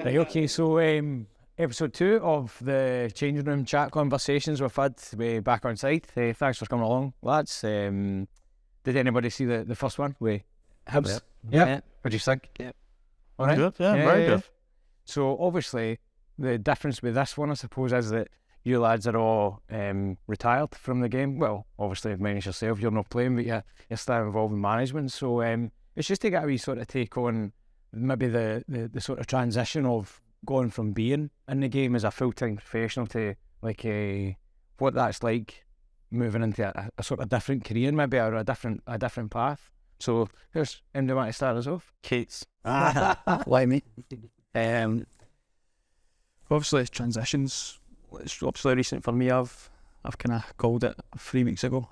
Right, okay, so episode 2 of the changing room chat conversations we've had back on side. Thanks for coming along, lads. Did anybody see the first one with Hibs? Yeah. What do you think? Yep. All right. Good, very good. So obviously the difference with this one, I suppose, is that you lads are all retired from the game. Well, obviously, minus yourself, you're not playing, but you're still involved in management. So it's just to get a wee sort of take on maybe the sort of transition of going from being in the game as a full-time professional to like what that's like moving into a sort of different career maybe, or a different path. So here's anybody want to start us off? Keats. Why me? Obviously transitions, it's obviously recent for me. I've kind of called it 3 weeks ago.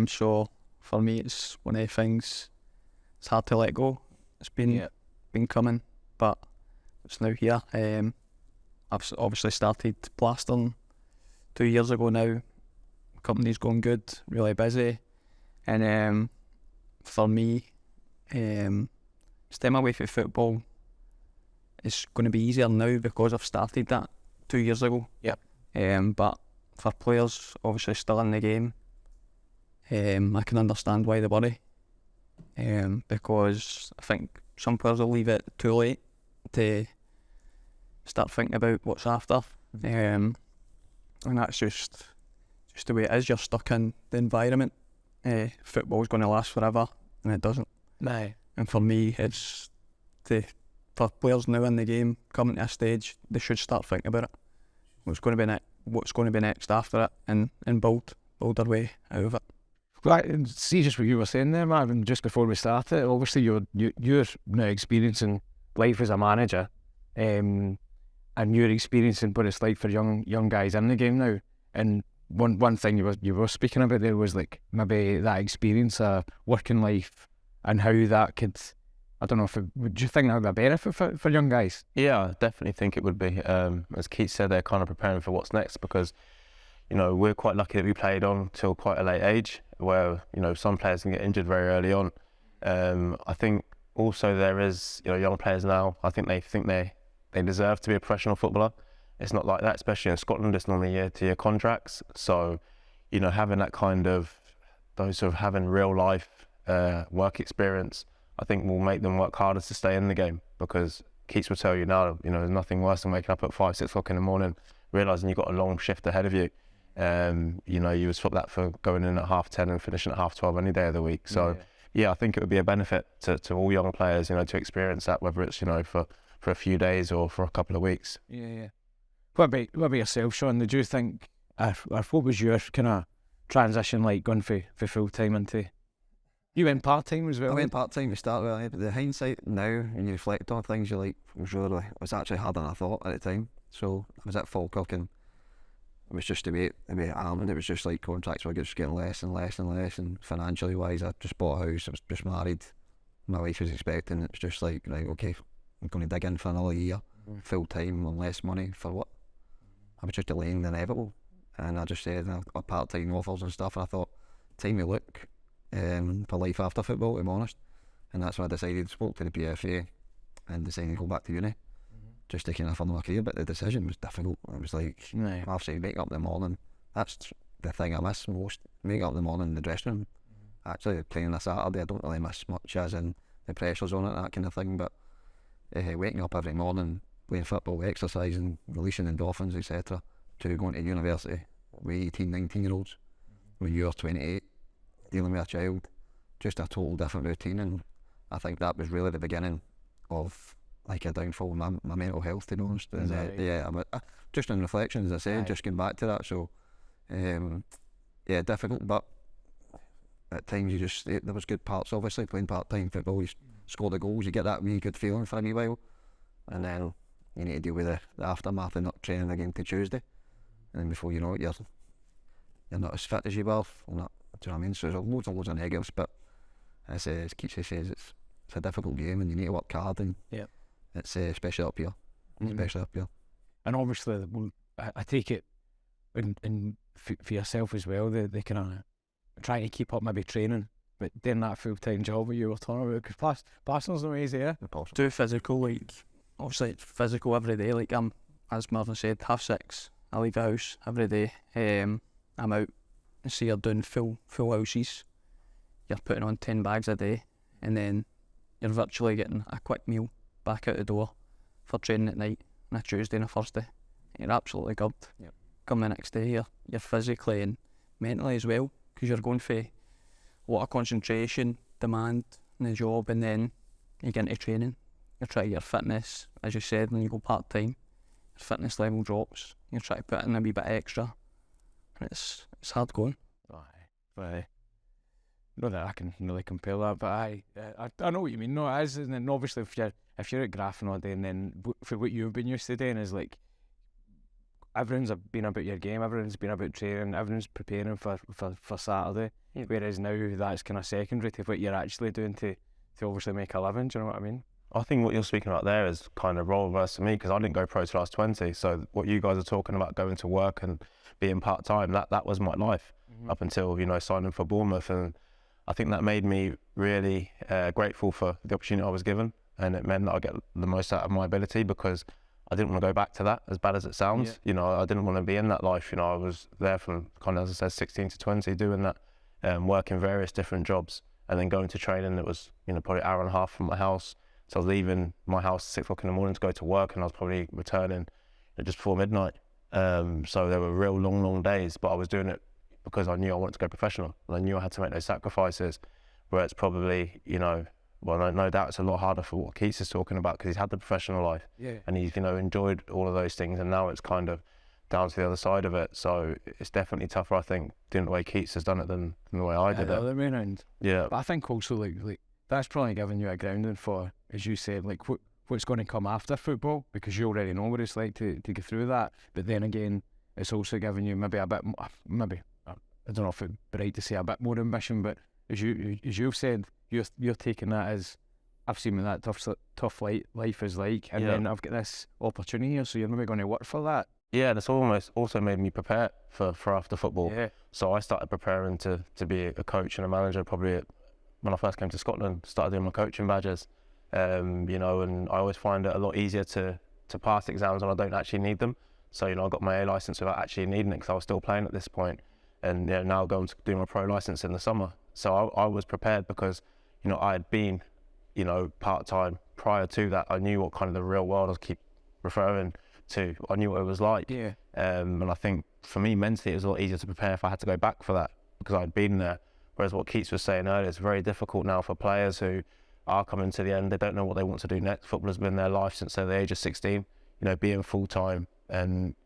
So for me it's one of the things, it's hard to let go. It's been coming, but it's now here. I've obviously started plastering 2 years ago now. Company's going good, really busy, and for me, staying away from football is going to be easier now because I've started that 2 years ago. But for players obviously still in the game, I can understand why they worry, because I think some players will leave it too late to start thinking about what's after, and that's just the way it is. You're stuck in the environment. Football's going to last forever, and it doesn't. Aye. And for me, it's for players now in the game coming to a stage, they should start thinking about it. What's going to be next after it, and build their way out of it. Well, see, just what you were saying there, Marvin, just before we started, obviously you're now experiencing life as a manager, and you're experiencing what it's like for young guys in the game now. And one thing you were speaking about there was like maybe that experience of working life and how that could, I don't know, would you think that would be a benefit for young guys? Yeah, I definitely think it would be. As Keith said, they're kind of preparing for what's next because, you know, we're quite lucky that we played on till quite a late age, where, you know, some players can get injured very early on. I think also there is, you know, young players now, I think they deserve to be a professional footballer. It's not like that, especially in Scotland. It's normally year-to-year contracts. So, you know, having that kind of, those sort of having real life work experience, I think will make them work harder to stay in the game, because Keats will tell you now, you know, there's nothing worse than waking up at 5, 6 o'clock in the morning, realising you've got a long shift ahead of you. You know, you would swap that for going in at 10:30 and finishing at 12:30 any day of the week. So yeah, I think it would be a benefit to all young players, you know, to experience that, whether it's, you know, for a few days or for a couple of weeks. Yeah. What about yourself, Sean? Did you think, what was your kind of transition like going for full-time into... You went part-time as well? I went part-time to start with, but the hindsight now, and you reflect on things, you're like, it was actually harder than I thought at the time. So I was at Falkirk, and it was just the way and it was just like contracts were just getting less and less and less, and financially wise, I just bought a house, I was just married, my wife was expecting, it's just like, right, okay, I'm going to dig in for another year, full-time on less money, for what? I was just delaying the inevitable, and I just said a part-time offers and stuff, and I thought, time to look for life after football, to be honest. And that's when I decided, spoke to the PFA and decided to go back to uni, just to kind of further my career. But the decision was difficult. It was like, obviously wake up in the morning, that's the thing I miss most, wake up in the morning in the dressing room. Actually playing on a Saturday, I don't really miss much, as in the pressures on it, that kind of thing, but waking up every morning, playing football, exercising, releasing endorphins, etc., to going to university with 18, 19-year-olds, when you're 28, dealing with a child, just a total different routine. And I think that was really the beginning of like a downfall in my mental health, to be honest. And just in reflection, as I said, just going back to that. So difficult, but at times there was good parts. Obviously playing part-time football, you score the goals, you get that really good feeling for a wee while, and then you need to deal with the aftermath of not training again till Tuesday, and then before you know it, you're not as fit as you were. Do you know what I mean? So there's loads of negatives, but as Keats says, it's a difficult game, and you need to work hard, and it's especially up here, And obviously, I take it, and for yourself as well, they kind of trying to keep up maybe training, but doing that full-time job that you were talking about, because Parsons no easy, Too physical, like obviously it's physical every day. Like as Marvin said, 6:30, I leave the house every day. I'm out. So you're doing full houses. You're putting on 10 bags a day, and then you're virtually getting a quick meal back out the door for training at night on a Tuesday and a Thursday. You're absolutely good. Yep. Come the next day, you're physically and mentally as well, because you're going for a lot of concentration, demand in the job, and then you get into training. You try your fitness, as you said, when you go part-time, your fitness level drops. You try to put in a wee bit extra, and it's hard going. Aye. Not that I can really compare that, but I know what you mean. No, it is, and then obviously if you're at Grafton all day, and then for what you've been used to doing is like everyone's been about your game, everyone's been about training, everyone's preparing for Saturday. Yeah. Whereas now that's kind of secondary to what you're actually doing to obviously make a living. Do you know what I mean? I think what you're speaking about there is kind of role reverse to me, because I didn't go pro till I was 20. So what you guys are talking about, going to work and being part-time, that was my life up until, signing for Bournemouth. And I think that made me really grateful for the opportunity I was given, and it meant that I get the most out of my ability, because I didn't want to go back to that, as bad as it sounds. Yeah. I didn't want to be in that life. I was there from kind of, as I said, 16 to 20, doing that, working various different jobs, and then going to training. It was, probably an hour and a half from my house. So I was leaving my house at 6 o'clock in the morning to go to work, and I was probably returning just before midnight. So there were real long days, but I was doing it because I knew I wanted to go professional, and I knew I had to make those sacrifices, where it's probably, well, no doubt it's a lot harder for what Keats is talking about, because he's had the professional life, and he's, enjoyed all of those things, and now it's kind of down to the other side of it. So it's definitely tougher, I think, doing the way Keats has done it than the way I did it. The other way around. Yeah. But I think also like that's probably giving you a grounding for, as you said, like what's going to come after football, because you already know what it's like to get through that. But then again, it's also giving you maybe a bit, I don't know if it's right to say a bit more ambition, but as you've said, you're taking that as, I've seen what that tough life is like, and then I've got this opportunity here, so you're maybe going to work for that. Yeah, that's almost also made me prepare for after football. Yeah. So I started preparing to be a coach and a manager probably when I first came to Scotland. Started doing my coaching badges, and I always find it a lot easier to pass exams when I don't actually need them. So I got my A licence without actually needing it, because I was still playing at this point, and now going to do my pro licence in the summer. So I was prepared, because I had been part-time prior to that. I knew what kind of the real world I keep referring to. I knew what it was like. Yeah. And I think for me mentally it was a lot easier to prepare if I had to go back for that, because I'd been there. Whereas what Keats was saying earlier, it's very difficult now for players who are coming to the end. They don't know what they want to do next. Football has been their life since they're the age of 16, being full-time. And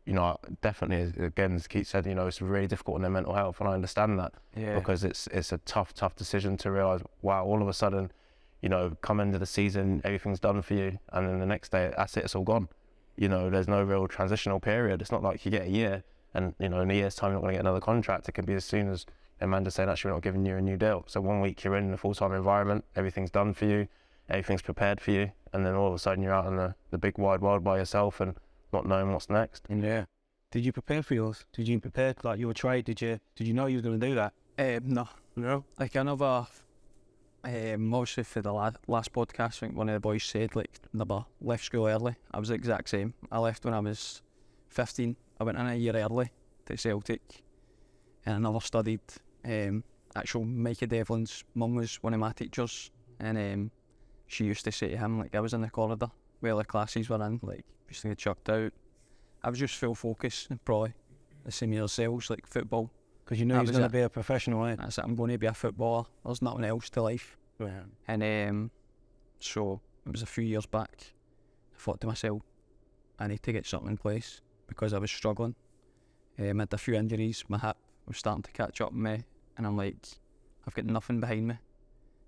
definitely, again, as Keats said, it's really difficult on their mental health, and I understand that. Because it's a tough decision to realise, wow, all of a sudden, come into the season, everything's done for you, and then the next day, that's it, it's all gone. There's no real transitional period. It's not like you get a year, and in a year's time you're not going to get another contract. It can be as soon as Mendes saying, actually, we're not giving you a new deal. So 1 week you're in a full-time environment, everything's done for you, everything's prepared for you, and then all of a sudden you're out in the big wide world by yourself and not knowing what's next. Yeah. Did you prepare for yours? Did you prepare like you were trained? Did you know you were going to do that? No. Like I never. Obviously for the last podcast, I think one of the boys said like never left school early. I was the exact same. I left when I was 15. I went in a year early to Celtic, and I never studied. Actual Mikey Devlin's mum was one of my teachers, and she used to say to him, like, I was in the corridor where the classes were in, like, used to get chucked out. I was just full focus, probably the same as yourselves, like football. Because you knew you was going to be a professional, eh? That's it, I'm going to be a footballer. There's nothing else to life. Yeah. And so it was a few years back. I thought to myself, I need to get something in place because I was struggling. I had a few injuries. My hip was starting to catch up with me, and I'm like, I've got nothing behind me.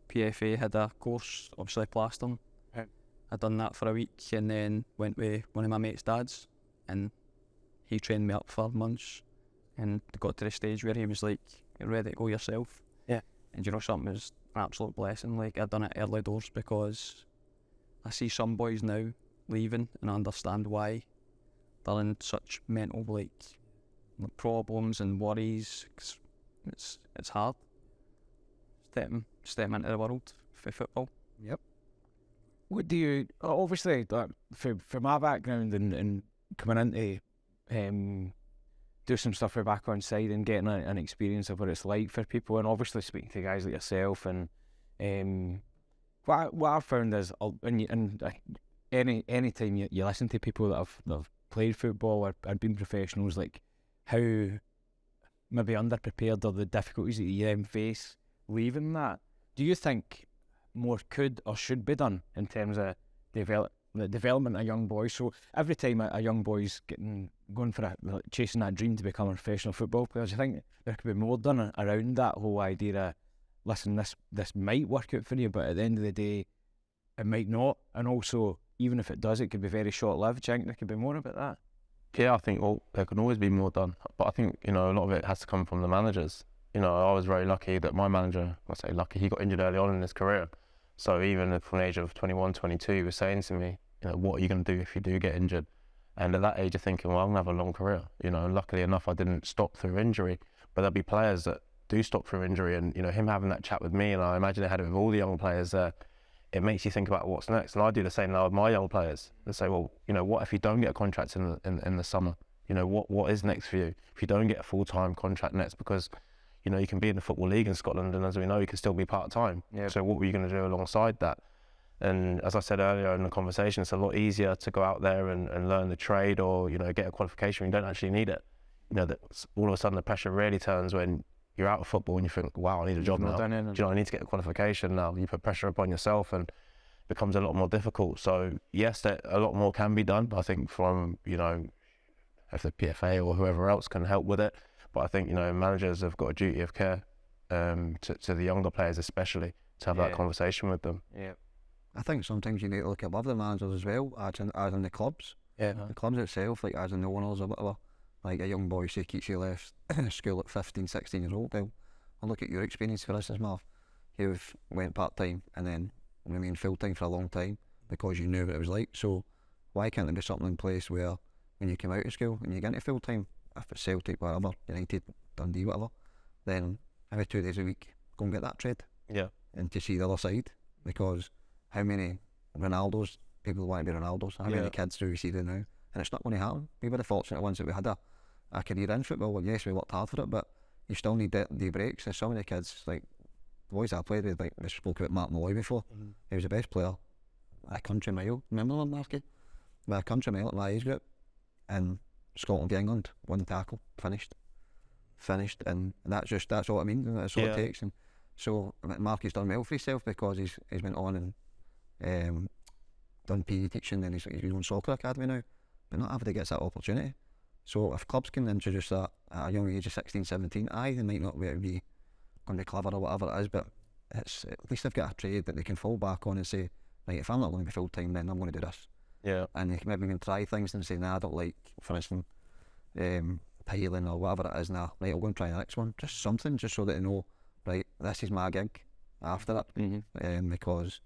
PFA had a course, obviously plastering. Right. I'd done that for a week, and then went with one of my mate's dads, and he trained me up for months, and got to the stage where he was like, you're ready to go yourself. Yeah. And you know something, it was an absolute blessing. Like, I'd done it early doors, because I see some boys now leaving, and I understand why they're in such mental like problems and worries. It's hard stepping into the world for football. Yep. What do you obviously for my background and coming into do some stuff for back Onside and getting an experience of what it's like for people, and obviously speaking to guys like yourself, and what I've found is any time you listen to people that have played football or been professionals, like how maybe underprepared or the difficulties that you then face leaving that. Do you think more could or should be done in terms of the development of young boys? So every time a young boy's going for chasing that dream to become a professional football player, do you think there could be more done around that whole idea of, listen, this might work out for you, but at the end of the day it might not, and also even if it does, it could be very short-lived. Do you think there could be more about that? Yeah, I think there can always be more done, but I think, you know, a lot of it has to come from the managers. You know, I was very lucky that my manager, I say lucky, he got injured early on in his career. So even from the age of 21, 22, he was saying to me, you know, what are you going to do if you do get injured? And at that age, you're thinking, well, I'm going to have a long career. You know, and luckily enough, I didn't stop through injury. But there'll be players that do stop through injury, and, you know, him having that chat with me, and I imagine I had it with all the young players there, it makes you think about what's next. And I do the same now with my young players. They say, well, you know, what if you don't get a contract in the summer? You know, what is next for you? If you don't get a full-time contract next, because, you know, you can be in the Football League in Scotland, and as we know, you can still be part-time. Yeah. So what were you going to do alongside that? And as I said earlier in the conversation, it's a lot easier to go out there and learn the trade, or, you know, get a qualification when you don't actually need it. You know, that all of a sudden the pressure really turns when you're out of football and you think, wow, I need a job now. Do you know, I need to get a qualification now. You put pressure upon yourself and it becomes a lot more difficult. So yes, a lot more can be done, I think, from, you know, if the PFA or whoever else can help with it. But I think, you know, managers have got a duty of care to the younger players especially, to have that conversation with them. Yeah. I think sometimes you need to look above the managers as well, as in the clubs. Yeah. The clubs itself, like as in the owners or whatever. Like a young boy, say Keatings left school at 15, 16 years old. Well, I'll look at your experience, for instance, Marv. You went part-time and then remained full-time for a long time because you knew what it was like. So why can't there be something in place where when you come out of school and you get into full-time, if it's Celtic, whatever, United, Dundee, whatever, then every 2 days a week, go and get that trade. Yeah. And to see the other side, because how many Ronaldos, people want to be Ronaldos, how many kids do we see there now? And it's not going to happen. We were the fortunate ones that we had a career in football. Well, yes, we worked hard for it, but you still need the breaks. There's so many kids, like the boys I played with, like we spoke about Mark Malloy before. He was the best player at a country mile. Remember him, Marky? By a country mile at my age group. And Scotland v England, one tackle, finished. And that's all I mean. That's all it takes. And so Marky's done well for himself because he's went on and done PE teaching, and he's own soccer academy now. But not everybody gets that opportunity. So if clubs can introduce that at a young age of 16, 17, they might not be going to be clever or whatever it is, but it's at least they've got a trade that they can fall back on and say, right, if I'm not going to be full time, then I'm going to do this. Yeah. And they can maybe try things and say, nah, I don't like, for instance, piling or whatever it is. Nah, right, I'll go and try the next one. Just something, just so that they know, right, this is my gig after it. Because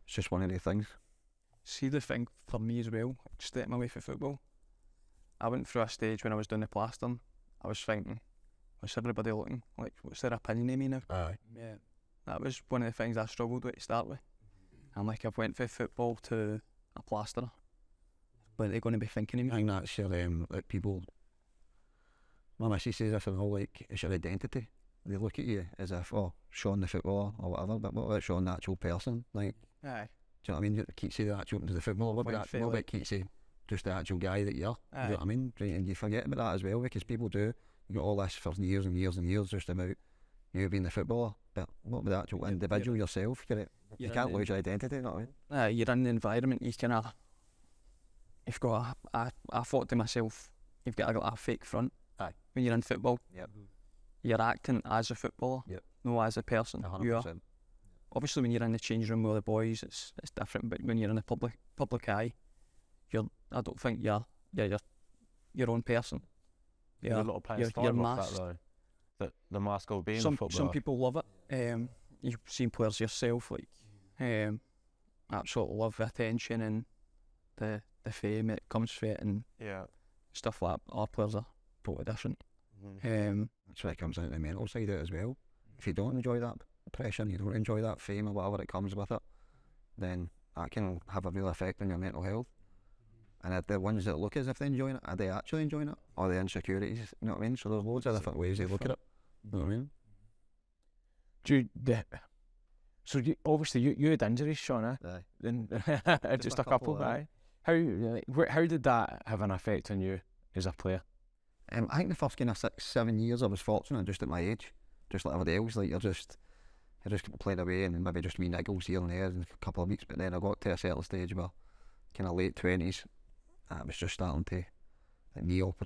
it's just one of the things. See, the thing for me as well, stepping away from football, I went through a stage when I was doing the plastering. I was thinking, what's everybody looking? Like, what's their opinion of me now? Aye. Yeah. That was one of the things I struggled with to start with. And like, I've went from football to a plasterer. What are they going to be thinking of me? I think that's your, like people, my missus says this and all, like, it's your identity. They look at you as if, oh, Sean the footballer or whatever, but what about Sean the actual person? Like, Aye. do you know what I mean? Keatsy the actual to the footballer. What about Keatsy, just the actual guy that you're? Aye. You know what I mean? Right, and you forget about that as well, because people do. You got all this for years and years and years just about you being the footballer, but what about the actual individual yourself? You can't lose your identity, you know what I mean? You're in the environment, you've got I thought to myself, you've got a fake front. Aye. When you're in football. Yep. You're acting as a footballer, no as a person. 100%. You are. Obviously, when you're in the change room with the boys, it's different. But when you're in the public eye, I don't think you're your own person. Yeah, a lot of players thrive off that though. That the mask of being a footballer. Some people love it. You've seen players yourself, like absolutely love the attention and the fame that comes from it and stuff like that. Our players are totally different. That's why it comes down to the mental side of it as well. If you don't enjoy that pressure and you don't enjoy that fame or whatever it comes with it, then that can have a real effect on your mental health. And the ones that look as if they're enjoying it, are they actually enjoying it? Or the insecurities, you know what I mean? So there's loads of different ways they look at it. You know what I mean? Obviously you had injuries, Sean, eh? Aye. And Just just a a couple, couple, aye. How did that have an effect on you as a player? I think the first kind of 6-7 years I was fortunate just at my age, just like everybody else, like you're just playing away and maybe just wee niggles here and there in a couple of weeks, but then I got to a certain stage where kind of late 20s, I was just starting to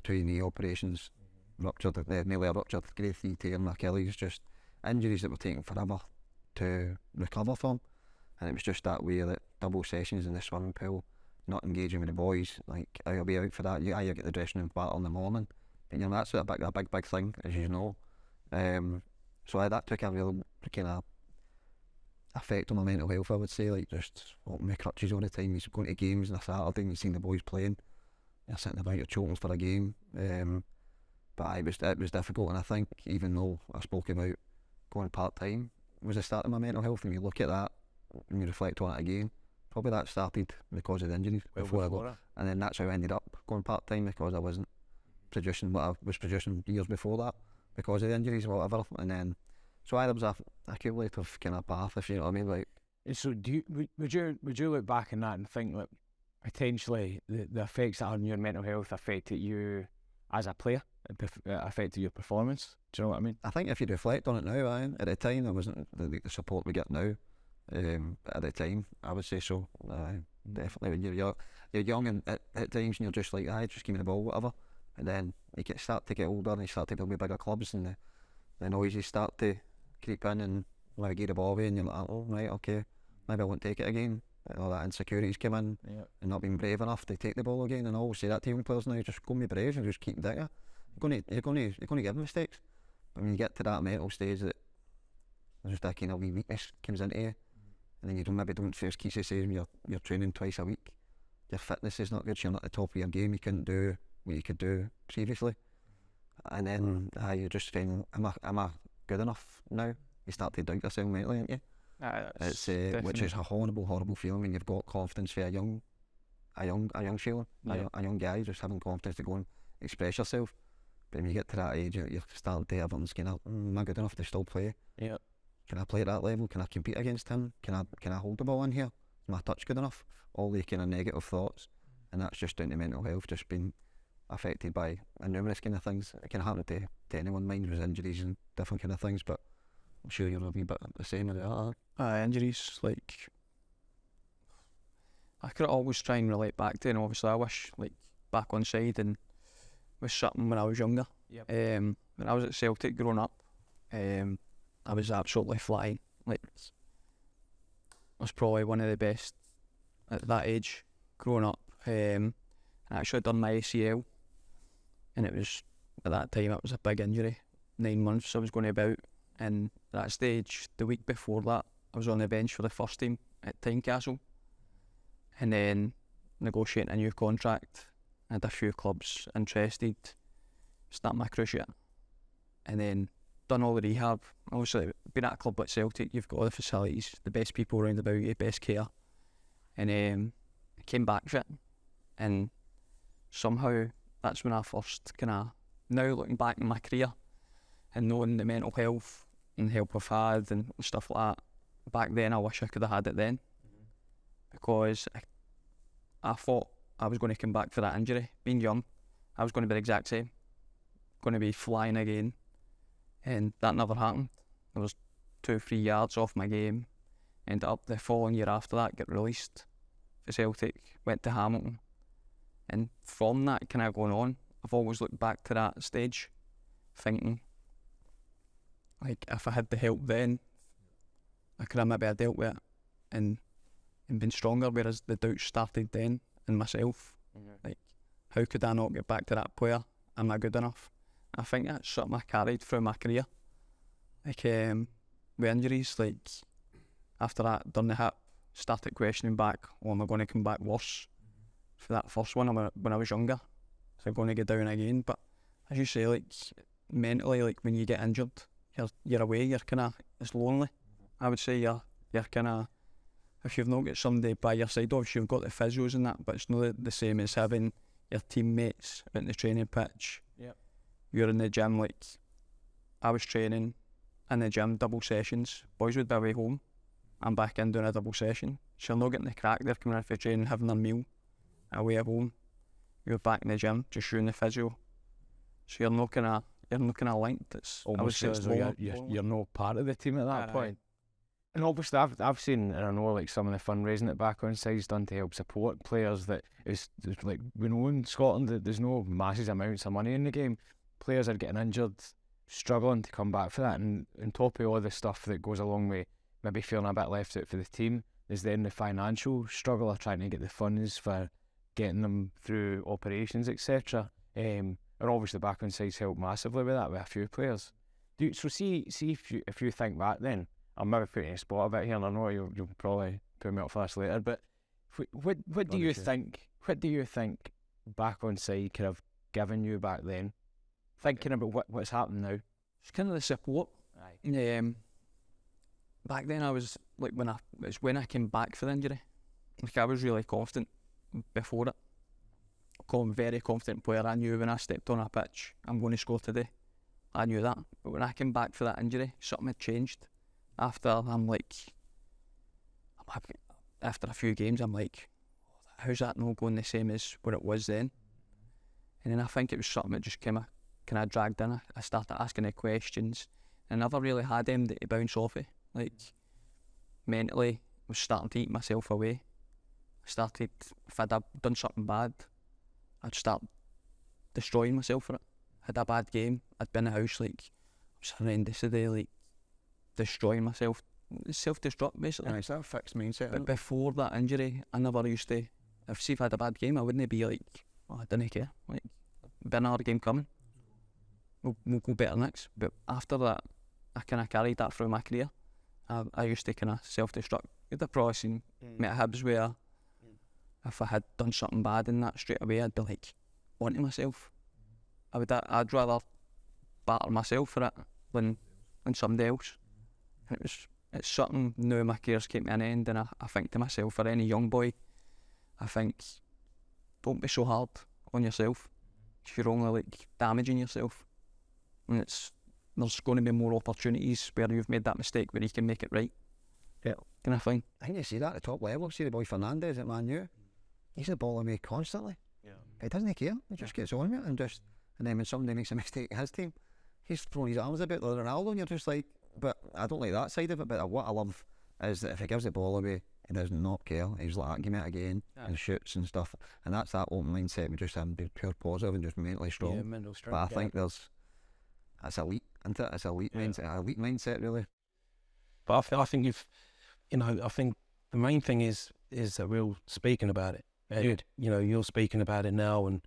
two knee operations, ruptured, nearly a ruptured grade 3 tear in my Achilles, just injuries that were taking forever to recover from, and it was just that way that double sessions in the swimming pool, not engaging with the boys, like I'll be out for that, you get the dressing room battle in the morning, and you know that's a big thing, as you know. So that took a real kind of effect on my mental health, I would say, like just walking with crutches all the time. You're going to games on a Saturday and you've seen the boys playing, you're sitting about your choking for a game, but it was difficult, and I think even though I spoke about going part-time was the start of my mental health, and you look at that and you reflect on it again, probably that started because of the injuries before I got, and then that's how I ended up going part-time, because I wasn't producing what I was producing years before that because of the injuries or whatever. And then so there was a cumulative kind of path, if you know what I mean. Like, so would you look back on that and think that potentially the effects that had on your mental health affected you as a player, affected your performance? Do you know what I mean? I think if you reflect on it now, at the time there wasn't the support we get now. At the time, I would say so. Definitely, when you're young and at times, and you're just like, just give me the ball, whatever. And then you start to get older and you start to build with bigger clubs, and the noises start to creep in, and like get the ball away, and you're like, oh right, okay, maybe I won't take it again. And all that insecurities come in, and not being brave enough to take the ball again. And I always say that to young players now, just go and be brave and just keep digging. You're going to get mistakes, but when you get to that mental stage that there's just that kind of wee weakness comes into you, and then you don't first Keats says you're training twice a week, your fitness is not good, so you're not at the top of your game, you couldn't do what you could do previously, and then you're just feeling, am I good enough now? You start to doubt yourself mentally, aren't you? It's which is a horrible feeling when you've got confidence for a young feeling, a young guy, just having confidence to go and express yourself. But when you get to that age, you're starting to everyone's kind of, am I good enough to still play? Yeah. Can I play at that level? Can I compete against him? Can I hold the ball in here? Is my touch good enough? All the kind of negative thoughts, and that's just down to mental health, just being affected by numerous kind of things. It can happen to anyone. Mine was injuries and different kind of things, but I'm sure you're a wee bit the same with that. Injuries, like I could always try and relate back to, and obviously I wish like back on side and was something when I was younger. Yep. When I was at Celtic growing up, I was absolutely flying. Like, I was probably one of the best at that age growing up. I actually done my ACL, and it was, at that time, it was a big injury. 9 months I was going about, and at that stage, the week before that, I was on the bench for the first team at Tynecastle, and then negotiating a new contract. I had a few clubs interested, starting my cruciate, and then done all the rehab. Obviously, being at a club like Celtic, you've got all the facilities, the best people around about you, best care, and I came back fit, and somehow that's when I first kind of, now looking back in my career and knowing the mental health and help I've had and stuff like that, back then I wish I could have had it then, because I thought I was going to come back for that injury. Being young, I was going to be the exact same, going to be flying again, and that never happened. I was 2-3 yards off my game, ended up the following year after that, get released for Celtic, went to Hamilton, and from that kind of going on, I've always looked back to that stage thinking, like, if I had the help then, I could have maybe dealt with it and been stronger, whereas the doubts started then in myself. Like, how could I not get back to that player? Am I good enough? I think that's something I carried through my career. Like, with injuries, like, after that, done the hip, started questioning back, am I going to come back worse for that first one when I was younger? So I'm going to get down again. But as you say, like, mentally, like, when you get injured, you're away, you're kind of, it's lonely. I would say you're kind of if you've not got somebody by your side, obviously you've got the physios and that, but it's not the same as having your teammates out in the training pitch. Yep. You're in the gym, like I was training in the gym, double sessions. Boys would be away home. I'm back in doing a double session. So you're not getting the crack. They're coming in for training, having their meal away at home. You're back in the gym, just doing the physio. So you're not gonna linked. It's Almost as though you're no part of the team at that point. And obviously I've seen, and I know like some of the fundraising that Back Onside's done to help support players, that is like, we know in Scotland that there's no massive amounts of money in the game. Players are getting injured, struggling to come back for that, and on top of all the stuff that goes along with maybe feeling a bit left out for the team, there's then the financial struggle of trying to get the funds for getting them through operations, etc. And obviously Back Onside's helped massively with that with a few players. So see if you think back then, I'm maybe putting a spot a bit here, and I know you'll probably put me up for this later, but what do you think? What do you think Back Onside could have given you back then? Thinking about what's happened now. It's kind of the support. Aye. Back then I was like, when I came back for the injury, like I was really confident before it. Very confident player. I knew when I stepped on a pitch, I'm going to score today. I knew that. But when I came back for that injury, something had changed. After a few games, I'm like, how's that not going the same as what it was then? And then I think it was something that just kind of dragged in. I started asking the questions, and I never really had them to bounce off it. Like, mentally, I was starting to eat myself away. I started, if I'd done something bad, I'd start destroying myself for it. Had a bad game, I'd be in the house like, it was horrendous today, like destroying myself. Self-destruct basically. It's that fixed mindset. But before that injury, I never used to, if I'd had a bad game, I wouldn't be like, oh, I didn't care. Like, be another game coming. We'll go better next. But after that, I kind of carried that through my career. I used to kind of self-destruct. You'd have probably seen me at Hibs where if I had done something bad in that straight away, I'd be like, onto myself. I'd rather batter myself for it than somebody else. And it's something now my career's came to an end, and I think to myself, for any young boy, I think, don't be so hard on yourself. You're only like damaging yourself. And there's going to be more opportunities where you've made that mistake where you can make it right. Yeah. Kind of thing. I think you see that at the top level. See the boy Mendes at Man U. He's the ball away constantly. Yeah. He doesn't care. He just gets on with it, and then when somebody makes a mistake in his team, he's throwing his arms about like Ronaldo, and you're just like, but I don't like that side of it. But what I love is that if he gives the ball away, he does not care. He's like, give me it again, and shoots and stuff. And that's that open mindset. We just have to be pure positive and just mentally strong. Yeah, mental strength. But I think that's elite, isn't it? It's elite mindset. Elite mindset, really. But I think I think the main thing is that we're all speaking about it. And, you're speaking about it now, and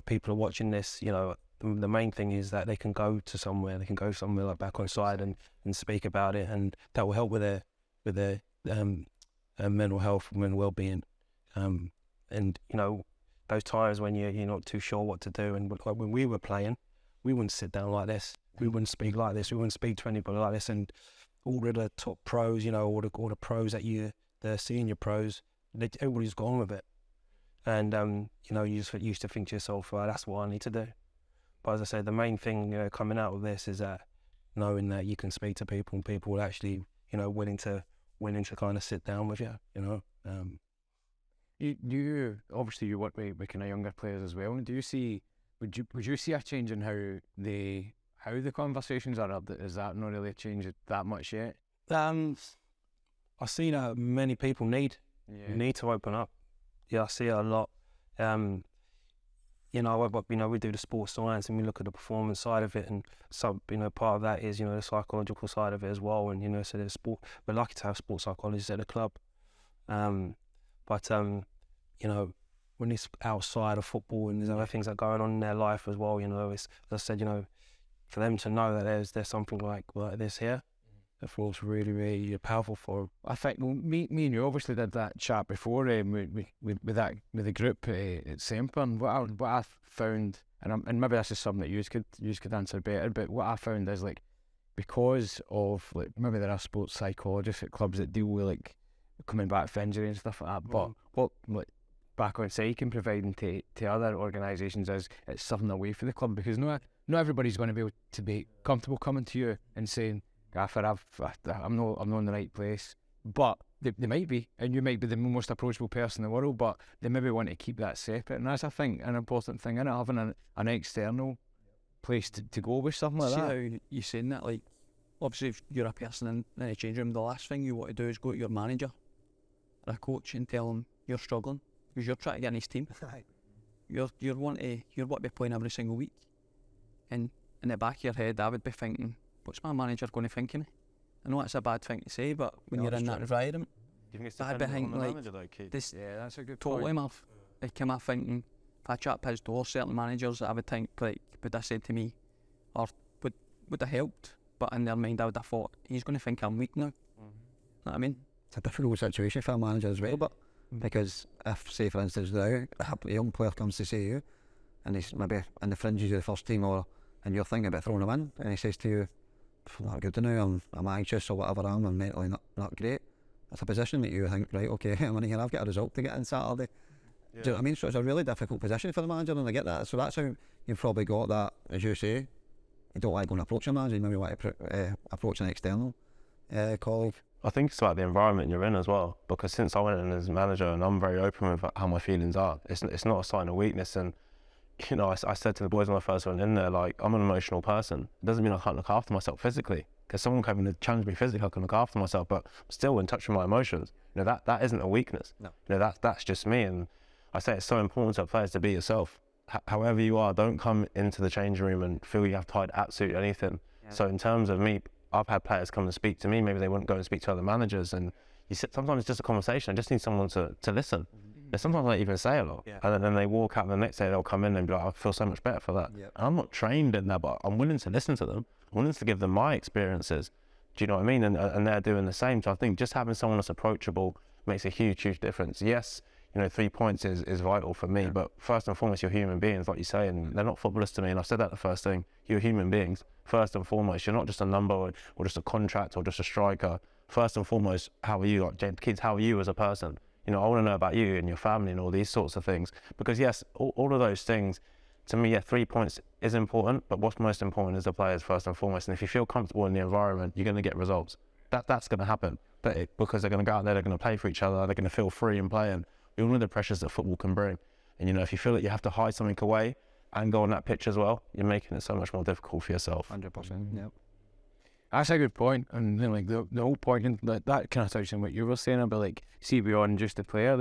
people are watching this. The main thing is that they can go somewhere like Back Onside and speak about it, and that will help with their mental health and well-being. And those times when you're not too sure what to do, and like when we were playing, we wouldn't sit down like this. We wouldn't speak like this. We wouldn't speak to anybody like this. And all of the top pros, all the pros that the senior pros, everybody's gone with it. And you just used to think to yourself, well, that's what I need to do. But as I said, the main thing coming out of this is that knowing that you can speak to people, and people are actually willing to kind of sit down with you. You obviously you work with kind of younger players as well. Do you see? Would you see a change in how the conversations are? Is that not really changed that much yet? I see that many people need to open up. Yeah, I see it a lot. We do the sports science and we look at the performance side of it, and some, part of that is, the psychological side of it as well. And, so there's sport, we're lucky to have sports psychologists at the club. When it's outside of football and there's other things that are going on in their life as well, it's, as I said, for them to know that there's something like this here, it feels really, really powerful for them. I think me and you obviously did that chat before with the group at Semper, and what I found, and maybe this is something that you could answer better, but what I found is, like, because of, like, maybe there are sports psychologists at clubs that deal with, like, coming back from injury and stuff like that. But what back on side can provide to other organisations is it's something away from the club, because not everybody's going to be able to be comfortable coming to you and saying, Gaffer, I'm not in the right place. But they might be, and you might be the most approachable person in the world, but they maybe want to keep that separate, and that's, I think, an important thing in it, having an external place to go with something like that. See how you're saying that, like, obviously if you're a person in the change room, the last thing you want to do is go to your manager or a coach and tell him you're struggling, because you're trying to get in his team. you want to be playing every single week, and in the back of your head I would be thinking, what's my manager going to think of me? I know that's a bad thing to say, but when you're in that environment, Do you think it's I'd dependent be on the thinking, manager though, Keith? this Yeah, that's a good totally point. myself. Like, am I thinking, if I chat his door, certain managers, I would think, like, would have said to me, or would have helped, but in their mind I would have thought, he's going to think I'm weak now. Know what I mean? It's a difficult situation for a manager as well, but because if, say for instance now, a young player comes to see you and he's maybe in the fringes of the first team, and you're thinking about throwing him in, and he says to you, not good now, I'm anxious or whatever, I'm mentally not great. It's a position that you think, right, okay, I'm in here, I've got a result to get in Saturday. Do you know what I mean? So it's a really difficult position for the manager, and I get that. So that's how you've probably got that, as you say, you don't like going to approach a manager, you maybe want to approach an external colleague. I think it's about the environment you're in as well, because since I went in as manager and I'm very open with how my feelings are, it's not a sign of weakness. And you know, I said to the boys when I first went in there, like, I'm an emotional person. It doesn't mean I can't look after myself physically, because someone came in to challenge me physically, I can look after myself, but I'm still in touch with my emotions. You know, that isn't a weakness. No. You know, that's just me. And I say it's so important to players to be yourself. However you are, don't come into the changing room and feel you have to hide absolutely anything. Yeah. So in terms of me, I've had players come and speak to me, maybe they wouldn't go and speak to other managers, and sometimes it's just a conversation. I just need someone to listen. Sometimes they even say a lot, and then they walk out, and the next day they'll come in and be like, I feel so much better for that. And I'm not trained in that, but I'm willing to listen to them. I'm willing to give them my experiences. Do you know what I mean? And they're doing the same. So I think just having someone that's approachable makes a huge difference. Yes, you know, 3 points is vital for me, but first and foremost, you're human beings, like you say, and they're not footballers to me. And I said that the first thing, you're human beings. First and foremost, you're not just a number or just a contract or just a striker. First and foremost, how are you? Like James, kids, how are you as a person? You know, I want to know about you and your family and all these sorts of things. Because yes, all of those things, to me, 3 points is important, but what's most important is the players first and foremost. And if you feel comfortable in the environment, you're going to get results. That's going to happen. Because they're going to go out there, they're going to play for each other, they're going to feel free and playing. We all know the pressures that football can bring. And you know, if you feel that you have to hide something away and go on that pitch as well, you're making it so much more difficult for yourself. 100%, yeah. That's a good point, and then like the whole point, and that kind of touches on what you were saying about, like, see beyond just the player.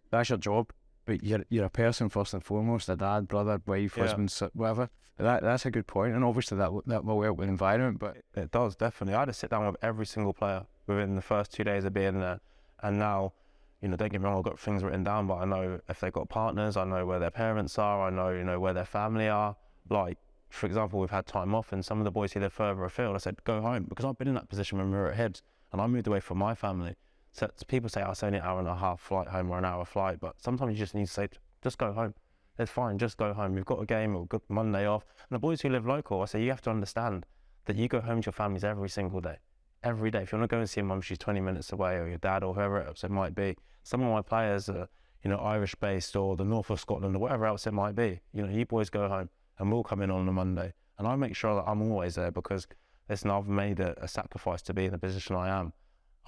That's your job, but you're a person first and foremost, a dad, brother, wife, husband, whatever. That's a good point, and obviously that will help with the environment. But it does, definitely. I had to sit down with every single player within the first 2 days of being there, and now, you know, don't get me wrong, I've got things written down, but I know if they've got partners, I know where their parents are, I know, you know, where their family are. Like, for example, we've had time off, and some of the boys who live further afield, I said, go home, because I've been in that position when we were at Hibs, and I moved away from my family. So people say, oh, it's only an hour and a half flight home or an hour flight, but sometimes you just need to say, just go home. It's fine, just go home. You've got a game or got Monday off. And the boys who live local, I say, you have to understand that you go home to your families every single day. Every day. If you want to go and see your mum, she's 20 minutes away, or your dad, or whoever else it might be. Some of my players are, you know, Irish-based, or the north of Scotland, or whatever else it might be. You know, you boys go home, and we'll come in on a Monday. And I make sure that I'm always there, because, listen, I've made a sacrifice to be in the position I am.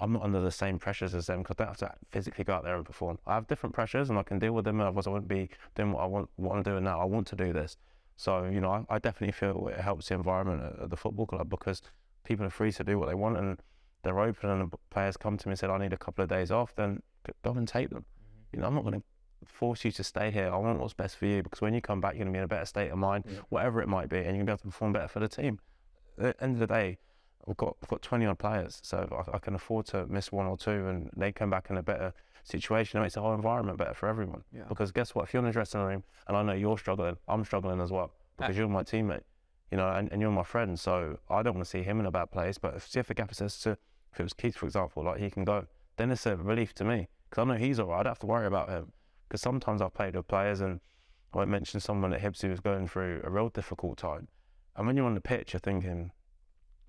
I'm not under the same pressures as them, because I don't have to physically go out there and perform. I have different pressures, and I can deal with them, otherwise I wouldn't be doing what I'm doing now. I want to do this. So, you know, I definitely feel it helps the environment at the football club, because people are free to do what they want, and they're open, and the players come to me and said, I need a couple of days off, then go and take them. You know, I'm not going to force you to stay here. I want what's best for you, because when you come back, you're going to be in a better state of mind, whatever it might be, and you're going to be able to perform better for the team. At the end of the day, I've got 20 odd players, so I can afford to miss one or two, and they come back in a better situation. It makes the whole environment better for everyone. Yeah. Because guess what? If you're in the dressing room and I know you're struggling, I'm struggling as well, because you're my teammate, you know, and you're my friend. So I don't want to see him in a bad place. But if the gaffer says to, if it was Keith, for example, like, he can go, then it's a relief to me, because I know he's all right. I don't have to worry about him. Because sometimes I've played with players, and I won't mention someone at Hibs who was going through a real difficult time. And when you're on the pitch, you're thinking,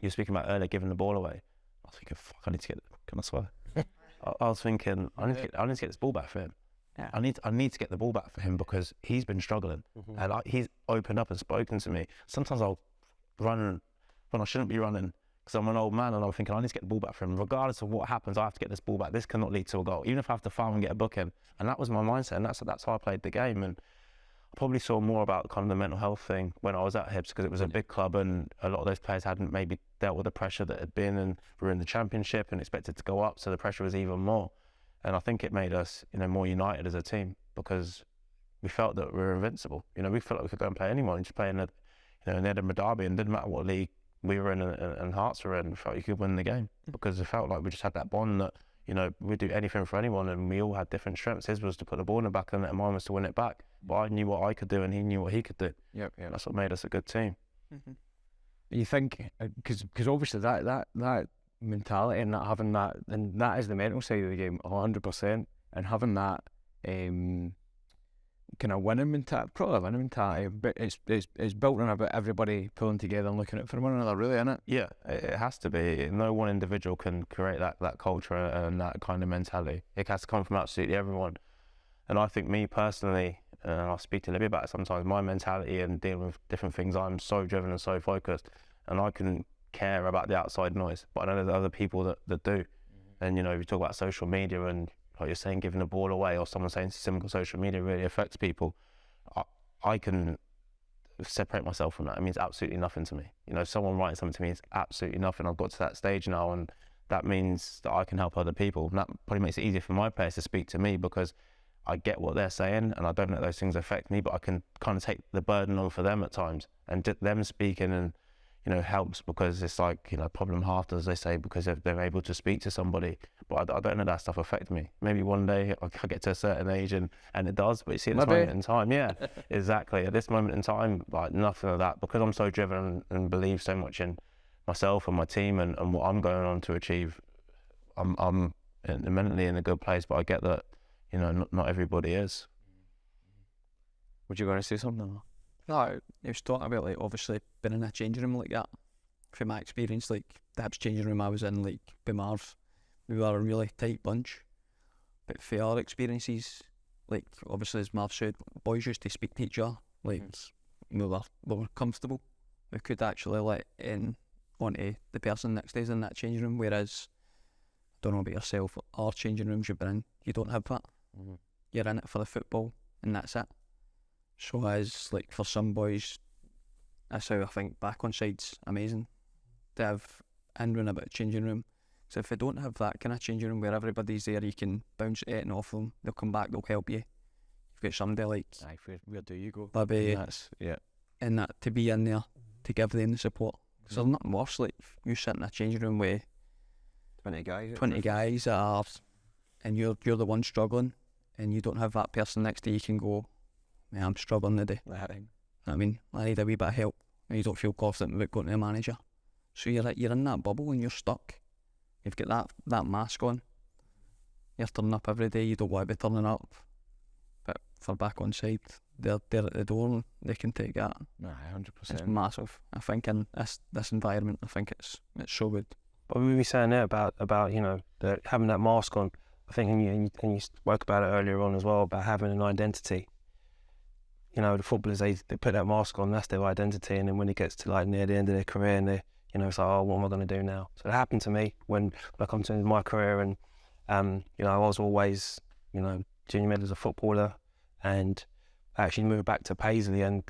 you're speaking about earlier giving the ball away. I was thinking, fuck, I need to get, can I swear? I I was thinking, I need to get this ball back for him. Yeah. I need to get the ball back for him because he's been struggling, and he's opened up and spoken to me. Sometimes I'll run when I shouldn't be running because I'm an old man, and I'm thinking I need to get the ball back for him. Regardless of what happens, I have to get this ball back. This cannot lead to a goal, even if I have to foul and get a booking. And that was my mindset, and that's how I played the game. And I probably saw more about kind of the mental health thing when I was at Hibs because it was a big club, and a lot of those players hadn't maybe dealt with the pressure that had been, and were in the Championship and expected to go up, so the pressure was even more. And I think it made us, more united as a team because we felt that we were invincible. We felt like we could go and play anyone, just play in the, in the Edinburgh Derby, and it didn't matter what league we were in and Hearts were in. We felt you could win the game because it felt like we just had that bond that, we'd do anything for anyone, and we all had different strengths. His was to put the ball in the back of the net, and mine was to win it back. But I knew what I could do, and he knew what he could do. Yep. That's what made us a good team. You think, because obviously that mentality and not having that, and that is the mental side of the game 100%, and having that kind of winning mentality, probably a winning mentality, but it's built on about everybody pulling together and looking out for one another, really, isn't it? Yeah, it has to be. No one individual can create that culture and that kind of mentality. It has to come from absolutely everyone. And I think me personally, and I'll speak to Libby about it sometimes, my mentality and dealing with different things, I'm so driven and so focused, and I can care about the outside noise, but I know there's other people that do. And if you talk about social media and like you're saying, giving the ball away, or someone saying something on social media really affects people, I can separate myself from that. It means absolutely nothing to me. Someone writing something to me is absolutely nothing. I've got to that stage now, and that means that I can help other people. And that probably makes it easier for my players to speak to me because I get what they're saying, and I don't let those things affect me, but I can kind of take the burden on for them at times, and them speaking and helps because it's like, problem halved, as they say, because they're able to speak to somebody. But I don't let that stuff affect me. Maybe one day I get to a certain age and it does, but you see at this moment in time, yeah, exactly. At this moment in time, like nothing of that, because I'm so driven and believe so much in myself and my team and what I'm going on to achieve. I'm mentally in a good place, but I get that, not everybody is. Would you going to say something? No, he was talking about obviously being in a changing room like that. From my experience, the Hibs changing room I was in, with Marv, we were a really tight bunch. But for our experiences, obviously as Marv said, boys used to speak to each other. We were comfortable. We could actually let in onto the person next to us in that changing room. Whereas, I don't know about yourself, our changing rooms you've been in, you don't have that. You're in it for the football, and that's it. So as for some boys, that's how I think back on side's amazing to have in round about a changing room. So if they don't have that kind of changing room where everybody's there, you can bounce it and off them, they'll come back, they'll help you. You've got somebody where do you go? Maybe yeah. And that to be in there to give them the support. Because there's nothing worse you sit in a changing room with 20 guys that are, and you're the one struggling, and you don't have that person next to you can go, I'm struggling today. I mean, I need a wee bit of help, and you don't feel confident about going to a manager. So you're in that bubble and you're stuck. You've got that mask on. You're turning up every day. You don't want to be turning up. But for back on side, they're at the door and they can take that. 100%. It's massive. I think in this environment, I think it's so good. But we were saying there about having that mask on. I think and you spoke about it earlier on as well about having an identity. The footballers they put that mask on, that's their identity, and then when it gets to near the end of their career, and they it's like, oh, what am I going to do now? So it happened to me when I come to my career, and I was always junior mid as a footballer, and I actually moved back to Paisley, and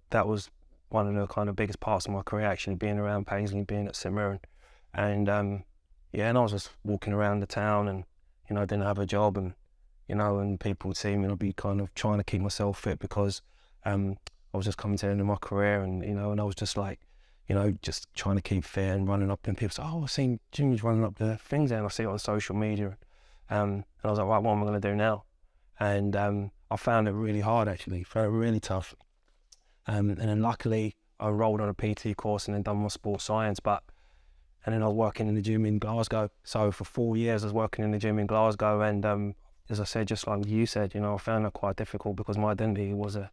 that was one of the kind of biggest parts of my career, actually being around Paisley, being at St Mirren, and and I was just walking around the town, and I didn't have a job, and and people would see me, and I'd be kind of trying to keep myself fit because I was just coming to the end of my career, and and I was just just trying to keep fit and running up, and people say, oh, I've seen Jimmy's running up the things there, and I see it on social media, and I was like, right, what am I going to do now? And I found it really hard, actually, found it really tough, and then luckily I enrolled on a PT course and then done my sports science, and then I was working in the gym in Glasgow. So for 4 years I was working in the gym in Glasgow, and as I said, just like you said, I found it quite difficult because my identity was a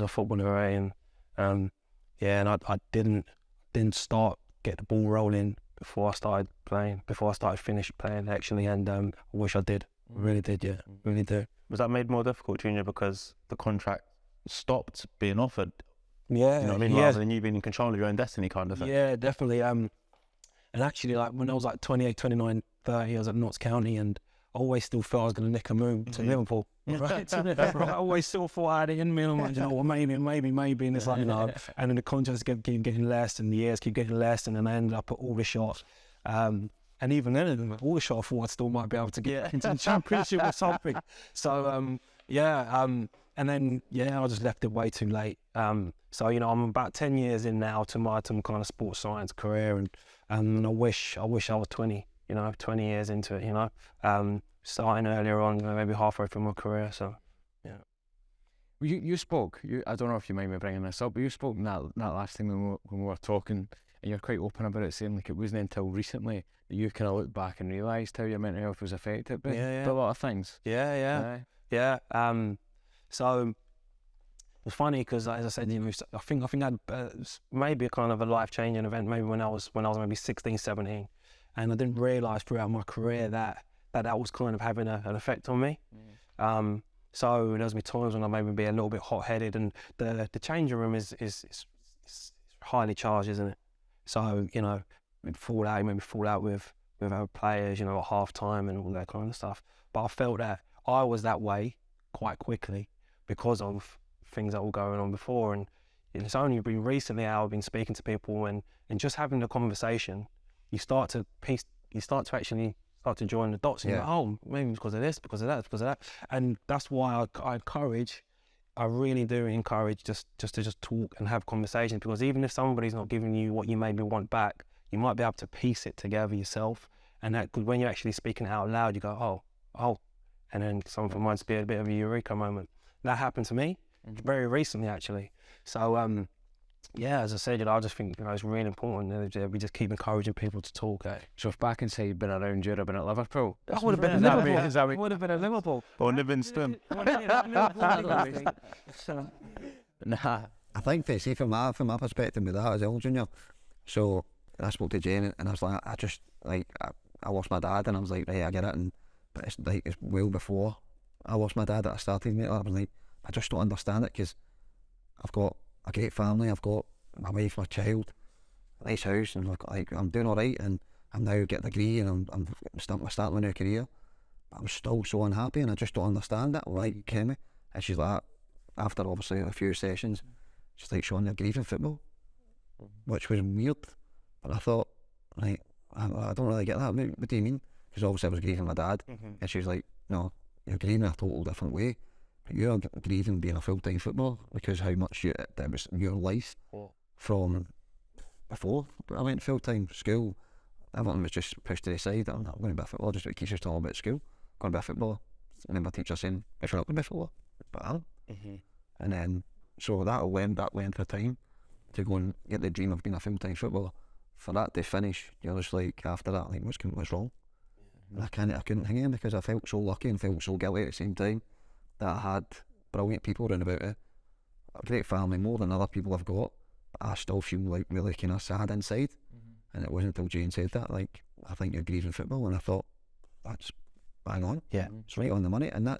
footballer, and I didn't get the ball rolling before I started playing, before I finished playing actually, and I wish I did. Really did, yeah, really do. Was that made more difficult, Junior, because the contract stopped being offered? Yeah, You know what I mean? Rather than you being in control of your own destiny, kind of thing. Yeah, definitely. And actually, like when I was like 28, 29, 30, I was at Notts County, and I always still felt I was going to nick a move to Liverpool. Right? I always still thought I had it in me, and I'm like, you know what, maybe, and it's like, you know, and then the contracts keep getting less, and the years keep getting less, and then I ended up at Aldershot. And even then, at Aldershot, I thought I still might be able to get into the Championship or something. So, and then, I just left it way too late. So, you know, I'm about 10 years in now to my kind of sports science career, and I wish I was 20, you know, 20 years into it, you know, starting earlier on, maybe halfway through my career. So, yeah. You spoke. I don't know if you mind me bringing this up, but you spoke that last time when we were talking, and you're quite open about it, saying like it wasn't until recently that you kind of looked back and realised how your mental health was affected by a lot of things. Yeah. So it was funny because, as I said, you know, I think I had maybe a kind of a life-changing event, maybe when I was maybe 16, 17, and I didn't realise throughout my career that was kind of having an effect on me. So there's been times when I maybe be a little bit hot-headed, and the changing room is highly charged, isn't it? So, you know, maybe fall out with our players, you know, at half-time and all that kind of stuff. But I felt that I was that way quite quickly because of things that were going on before. And it's only been recently I've been speaking to people, and just having the conversation, you start to actually join the dots, and you're like, oh, maybe because of this, because of that. And that's why I really do encourage just to talk and have conversations, because even if somebody's not giving you what you maybe want back, you might be able to piece it together yourself. And that, when you're actually speaking out loud, you go, oh, and then something might be a bit of a eureka moment. That happened to me very recently, actually. So, as I said, you know, I just think, you know, it's really important that we just keep encouraging people to talk. So if back inside been around you, I'd have been at Liverpool. I would have been at Liverpool. Would have been at Liverpool. Or Livingston. Nah. I think to see from my perspective with that as well, Junior. So I spoke to Jane, and I was like, I lost my dad, and I was like, right, I get it, but it's like it's well before I lost my dad that I started, mate. I was like, I just don't understand it, because I've got a great family, I've got my wife, my child, a nice house, and like I'm doing all right, and I'm now getting a degree, and I'm starting my new career. But I'm still so unhappy, and I just don't understand it. Like, Kemi, and she's like, after obviously a few sessions, she's like, Sean, you're grieving football, which was weird. But I thought, like, I don't really get that. What do you mean? Because obviously I was grieving my dad, and she was like, no, you're grieving in a total different way. You're grieving being a full-time footballer, because how much that was your life from before I went full-time school. Everything was just pushed to the side. I'm not going to be a footballer, just what Keith was talking about school. I'm going to be a footballer. I remember my teacher saying, if you're not going to be a footballer, but I am. And then, so that length of time to go and get the dream of being a full-time footballer, for that to finish, you're just like, after that, like, what's wrong? And I couldn't hang in, because I felt so lucky and felt so guilty at the same time that I had brilliant people around about it, a great family, more than other people I've got, but I still feel like really kind of sad inside. And it wasn't until Jane said that, like, I think you're grieving football, and I thought, that's bang on. Yeah. It's right on the money, and I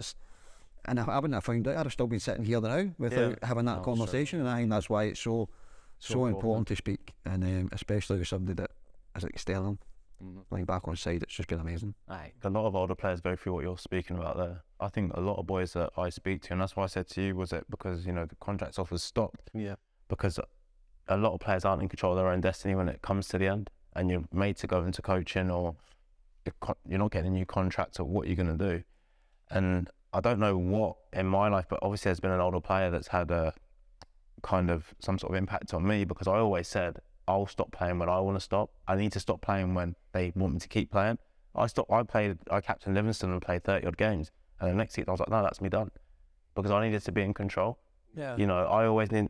wouldn't have found out, I'd have still been sitting here now without having that conversation, and I think that's why it's so important to speak, and especially with somebody that is external. Like back on side, it's just been amazing. A lot of older players go through what you're speaking about there. I think a lot of boys that I speak to, and that's why I said to you, was it because, you know, the contracts offers stopped? Yeah. Because a lot of players aren't in control of their own destiny when it comes to the end, and you're made to go into coaching, or you're not getting a new contract, or what you're going to do. And I don't know what in my life, but obviously there's been an older player that's had a kind of some sort of impact on me, because I always said, I'll stop playing when I want to stop. I need to stop playing when they want me to keep playing. I captained Livingston and played 30 odd games, and the next season I was like, no, that's me done, because I needed to be in control. Yeah. You know, I always knew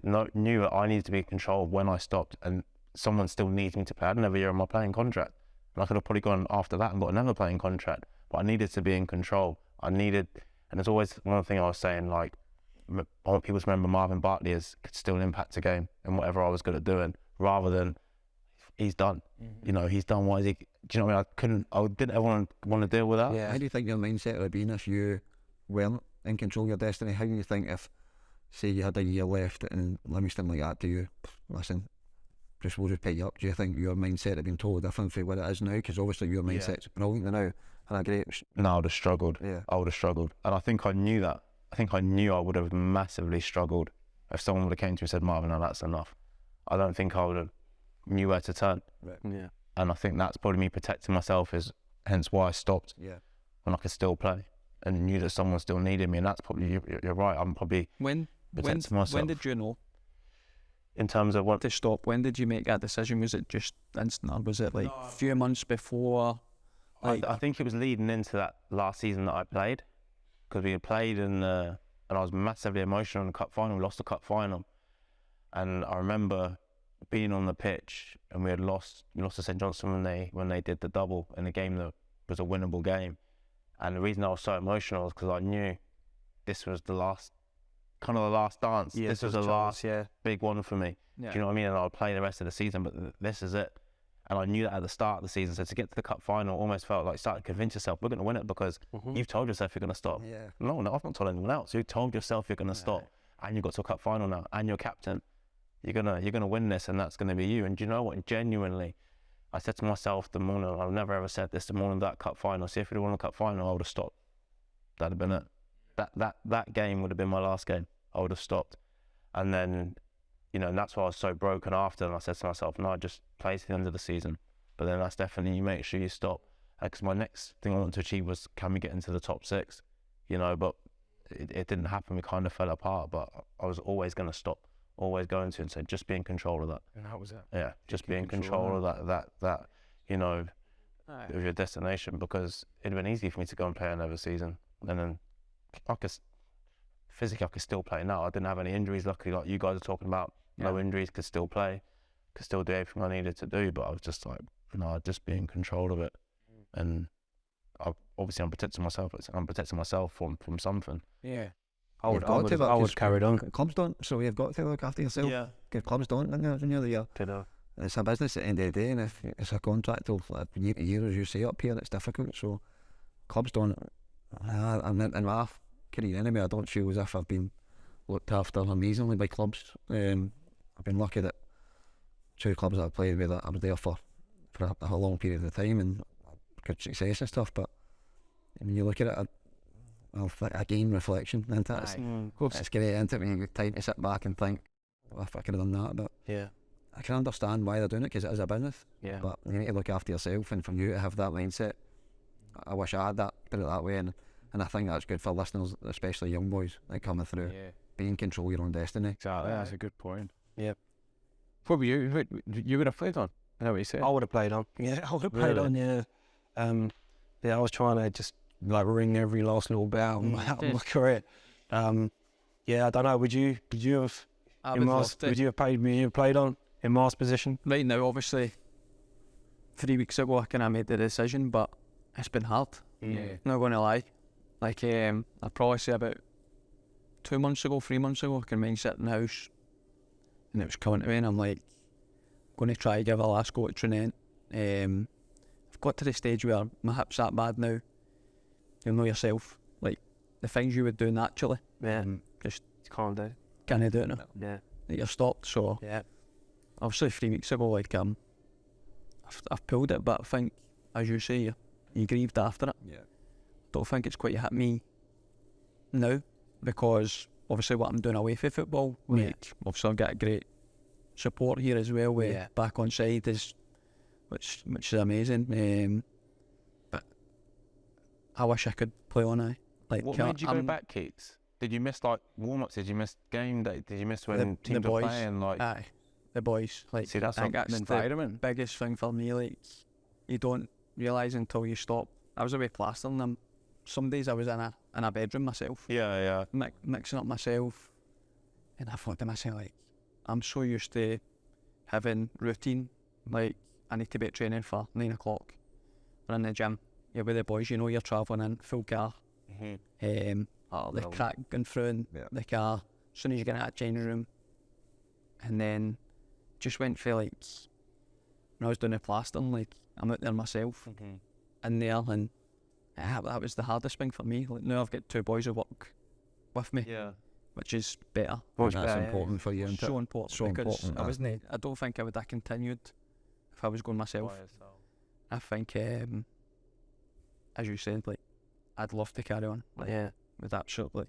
that I needed to be in control of when I stopped, and someone still needs me to play. I had another year on my playing contract, and I could have probably gone after that and got another playing contract, but I needed to be in control. And there's always one thing I was saying, like, I want people to remember Marvin Bartley could still impact a game and whatever I was good at doing, rather than he's done. You know, he's done. What is he? Do you know what I mean? I didn't ever want to deal with that. Yeah. How do you think your mindset would have been if you weren't in control of your destiny? How do you think if, say, you had a year left and Livingston like that to you, listen, we'll just pay you up? Do you think your mindset would have been totally different from what it is now? Because obviously your mindset's brilliant now, and I agree. No, I would have struggled. Yeah. I would have struggled, and I think I knew that. I think I knew I would have massively struggled if someone would have came to me and said, Marvin, no, that's enough. I don't think I would have knew where to turn. Right. Yeah. And I think that's probably me protecting myself, is hence why I stopped when I could still play and knew that someone still needed me. And that's probably, you're right, I'm probably protecting myself. When did you know In terms of what? to stop? When did you make that decision? Was it just instant, or was it like a few months before? Like, I think it was leading into that last season that I played, because we had played and I was massively emotional in the cup final. We lost the cup final, and I remember being on the pitch and we lost to St Johnstone when they did the double in a game that was a winnable game. And the reason I was so emotional is because I knew this was the last dance. Yeah, this was the last big one for me. yeah. Do you know what I mean? And I'll play the rest of the season, but this is it. And I knew that at the start of the season. So to get to the cup final almost felt like starting to convince yourself we're going to win it, because you've told yourself you're going to stop. Yeah. No, I've not told anyone else. You told yourself you're going to stop, and you got to a cup final now, and you're captain. You're gonna win this, and that's going to be you. And do you know what? Genuinely, I said to myself the morning, I've never ever said this, the morning of that cup final, see if we'd have won the cup final, I would have stopped. That'd have been it. That game would have been my last game. I would have stopped. And then, you know, and that's why I was so broken after, and I said to myself, no, just play to the end of the season. But then that's definitely, you make sure you stop. Because my next thing I wanted to achieve was, can we get into the top 6? You know, but it didn't happen. We kind of fell apart, but I was always going to stop. Always going to, and say, just be in control of that. And that was it. Yeah, just be in control of that, you know, of your destination, because it'd have been easy for me to go and play another season. And then I could still play now. I didn't have any injuries, luckily, like you guys are talking about. No injuries, could still play, could still do everything I needed to do, but I was just like, no, I'd just be in control of it. And obviously I'm protecting myself, I'm protecting myself from something. Yeah. I would carried on. Clubs don't, so you've got to look after yourself. Yeah. Because clubs don't, it's a business at the end of the day, and if it's a contract till year to year, as you say up here, it's difficult. So clubs don't. In my career anyway, I don't feel as if I've been looked after amazingly by clubs. I've been lucky that 2 clubs that I've played with, I was there for a long period of time and good success and stuff. But when you look at it, I gain reflection into it. It's great, isn't it, when you get time to sit back and think, well, if I could have done that. But I can understand why they're doing it, because it is a business. Yeah. But you need to look after yourself, and for you to have that mindset, I wish I had that, put it that way. And I think that's good for listeners, especially young boys that coming through. Yeah. Be in control of your own destiny. Exactly. That's a good point. Yep. What were you? You would have played on? Is that what you said? I would have played on. Yeah, I would have played on. Yeah. I was trying to just like wring every last little bit out of my career. Yeah, I don't know. Would you have? Would you have paid me? You played on in Mars' position? Right now, obviously, 3 weeks ago I kind of made the decision, but it's been hard. Yeah. Not going to lie. Like I'd probably say about 3 months ago, I can mind sitting in the house, and it was coming to me, and I'm like, going to try to give a last go at Trinent. I've got to the stage where my hip's that bad now. You'll know yourself, like the things you would do naturally. Yeah. Just calm down. can't do it now. Yeah. That you're stopped. So obviously 3 weeks ago, like I've pulled it, but I think, as you say, you grieved after it. Yeah. Don't think it's quite hit me now, because obviously what I'm doing away from football, like obviously I've got great support here as well. With back Onside is, which is amazing. But I wish I could play on. Like, what made you go back, Keats? Did you miss like warm-ups? Did you miss game day? Did you miss when teams were playing? Like, the boys. Like, see, that's I think that's the environment. biggest thing for me. Like, you don't realise until you stop. I was away plastering them. Some days I was in a bedroom myself. Yeah. Mixing up myself, and I thought to myself, like, I'm so used to having routine. Like, I need to be at training for 9 o'clock. We're in the gym. You're with the boys. You know you're travelling in full car. The crack going through in the car. As soon as you get out of the changing room, and then just went for like when I was doing the plastering, like I'm out there myself, in there, and that was the hardest thing for me. Like now I've got 2 boys who work with me, which is better. That's important for you, isn't it? So important, So because important, I don't think I would have continued if I was going myself. I think, as you said, like I'd love to carry on. Like, with absolutely.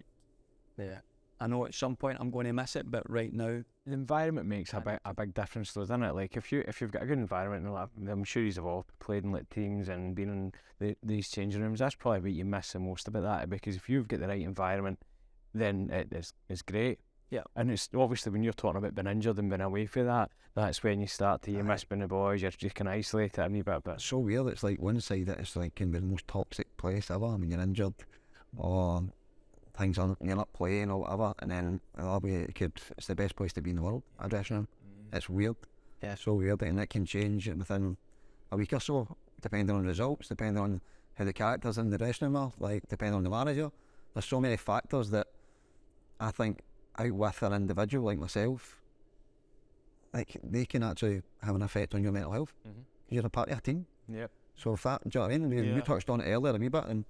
I know at some point I'm going to miss it, but right now The environment makes a big difference, though, doesn't it? Like if you've got a good environment, and like, I'm sure you've all played in like teams and been in these changing rooms. That's probably what you miss the most about that, because if you've got the right environment, then it's great. Yeah. And it's obviously when you're talking about being injured and being away for that, that's when you start to miss being the boys. You're just kind of isolated a wee bit. It's so weird. It's like one side that it's like can be the most toxic place ever. I mean, you're injured or things on, you're not playing or whatever, and then another way it's the best place to be in the world, a dressing room. It's weird. Yeah. So weird, and it can change within a week or so, depending on results, depending on how the characters in the dressing room are, like depending on the manager. There's so many factors that I think out with an individual like myself, like they can actually have an effect on your mental health. You're a part of a team. Yep. So if that, do you know what I mean? We touched on it earlier a wee bit, and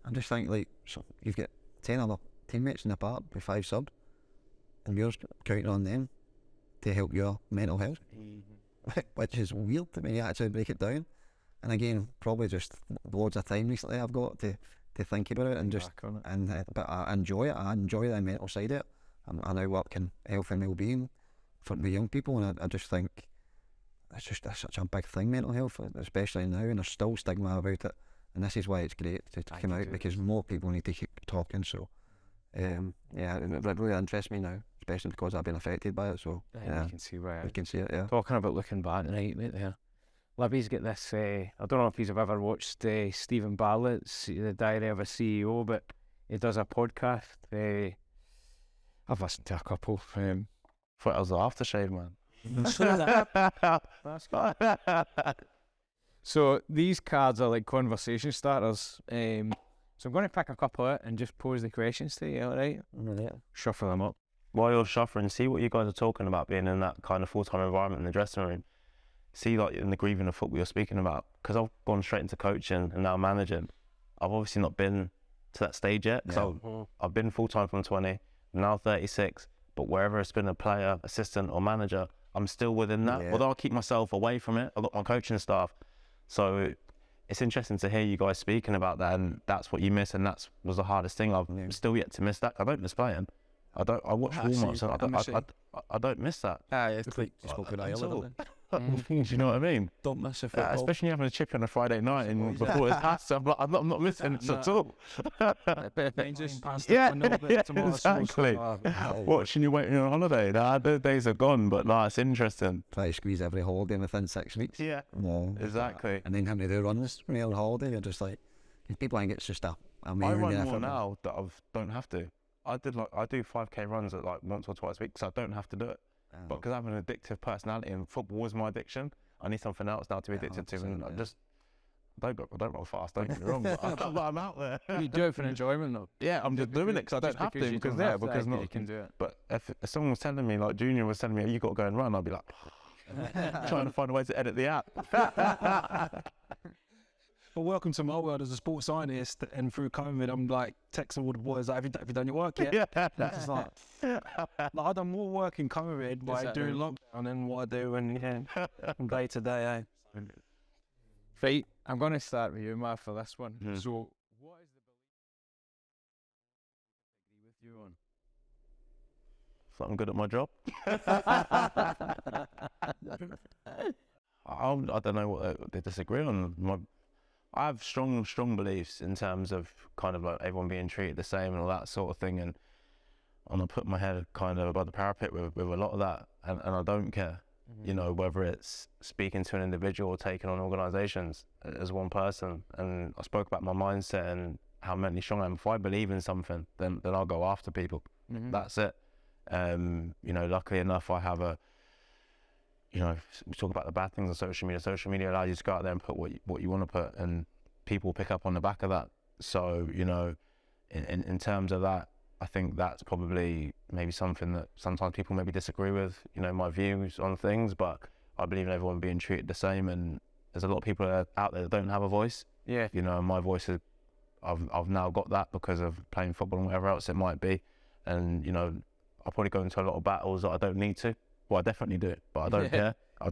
I just think like, so you've got 10 other teammates in the park with 5 subs, and you're counting on them to help your mental health, which is weird to me. Actually break it down, and again, probably just loads of time recently I've got to think about it, and just but I enjoy it. I enjoy the mental side of it. I now work in health and well-being for the young people, and I just think it's just such a big thing, mental health, especially now, and there's still stigma about it, and this is why it's great to come out, because more people need to keep talking. So it really interests me now, especially because I've been affected by it. So you can see why. We can see it. Yeah. Talking about looking back right there. Libby's got this, I don't know if you've ever watched Stephen Bartlett's The Diary of a CEO, but he does a podcast. I've listened to a couple. Thought it was the aftershave, man. That's good. So these cards are like conversation starters. So I'm going to pick a couple out and just pose the questions to you, alright? Shuffle them up. While you're shuffling, see what you guys are talking about, being in that kind of full-time environment in the dressing room. See, like in the grieving of football you're speaking about, because I've gone straight into coaching and now managing. I've obviously not been to that stage yet, because I've been full-time from 20, now 36, but wherever it's been a player, assistant or manager, I'm still within that. Although I keep myself away from it, I've got my coaching staff. So it's interesting to hear you guys speaking about that, and that's what you miss, and that was the hardest thing. I've still yet to miss that. I don't miss playing. I watch warm-ups, and I don't miss that. It's like you spoke about earlier. Do you know what I mean? Don't miss a football. Especially having a chip on a Friday night and before it's past, I'm not missing it at all. Exactly. Watching you waiting on holiday, the days are gone, but it's interesting. Try to squeeze every holiday within 6 weeks. Yeah, exactly. And then having to do runs when you're on holiday, you're just like, people think it's just a mere. I run more now that I don't have to. I do 5k runs at like once or twice a week, so I don't have to do it. But because I have an addictive personality and football was my addiction, I need something else now to be addicted to. And I don't roll fast, don't get me wrong, but I'm out there. You do it for enjoyment though. Yeah, I'm just doing it because I don't have to. Because you can do it. But if someone was telling me, like Junior was telling me, you got to go and run, I'd be like, trying to find a way to edit the app. Well, welcome to my world as a sports scientist, and through COVID, I'm like texting all the boys, like, have you done your work yet? It's like I've done more work in COVID by doing lockdown than what I do from day to day. Right, I'm going to start with you, Matt, for this one. So, what is the belief you agree with you on? So I'm good at my job. I don't know what they disagree on. I have strong beliefs in terms of kind of like everyone being treated the same and all that sort of thing, and I put my head kind of above the parapet with a lot of that, and I don't care, you know, whether it's speaking to an individual or taking on organisations as one person. And I spoke about my mindset and how mentally strong I am. If I believe in something, then I'll go after people. That's it. You know, luckily enough, I have you know, we talk about the bad things on social media. Social media allows you to go out there and put what you want to put, and people pick up on the back of that. So, you know, in terms of that, I think that's probably maybe something that sometimes people maybe disagree with, you know, my views on things, but I believe in everyone being treated the same, and there's a lot of people out there that don't have a voice. Yeah. You know, my voice is, I've now got that because of playing football and whatever else it might be. And, you know, I'll probably go into a lot of battles that I don't need to. Well, I definitely do it, but I don't care. I'll